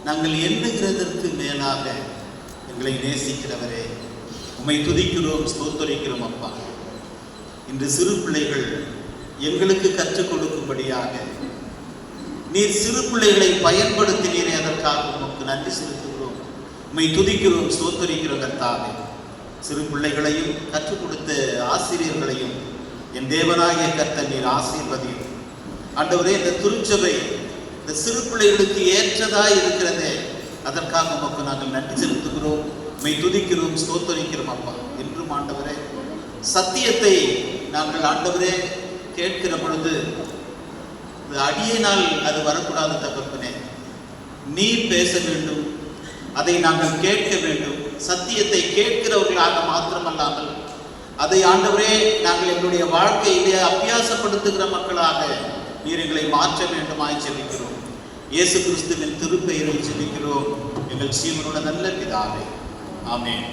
நாங்கள் எண்ணுகிறதற்கு மேலாக எங்களை நேசிக்கிறவரே, உம்மை துதிக்கிறோம், ஸ்தோத்தரிக்கிறோம் அப்பா. இன்று சிறு பிள்ளைகள் எங்களுக்கு கற்றுக் கொடுக்கும்படியாக நீர் சிறு பிள்ளைகளை பயன்படுத்தினீரே, அதற்காக உமக்கு நன்றி செலுத்துகிறோம், உம்மை துதிக்கிறோம், ஸ்தோத்தரிக்கிறோம் கர்த்தாவே. சிறு பிள்ளைகளையும் கற்றுக் கொடுத்த ஆசிரியர்களையும் என் தேவனாகிய கர்த்தர் நீர் ஆசீர்வதியும். ஆண்டவரே, இந்த திருச்சபை இந்த சிறு பிள்ளைகளுக்கு ஏற்றதாய் இருக்கிறதே, அதற்காக உமக்கு நாங்கள் நன்றி செலுத்துகிறோம், உம்மை துதிக்கிறோம், ஸ்தோத்தரிக்கிறோம் அப்பா. என்றும் ஆண்டவரே, சத்தியத்தை நாங்கள் ஆண்டவரே கேட்கிற பொழுது அடியினால் அது வரக்கூடாது தகப்பனே. நீர் பேச வேண்டும், அதை நாங்கள் கேட்க வேண்டும். சத்தியத்தை கேட்கிறவர்களாக மாத்திரமல்லாமல் அதை ஆண்டவரே நாங்கள் எங்களுடைய வாழ்க்கையிலே அபியாசப்படுத்துகிற மக்களாக நீர் எங்களை மாற்ற வேண்டுமாய் ஜெபிக்கிறோம். இயேசு கிறிஸ்துவின் திருப்பெயரில் ஜெபிக்கிறோம் எங்கள் ஜீவனோட நல்ல பிதாவே, ஆமென்.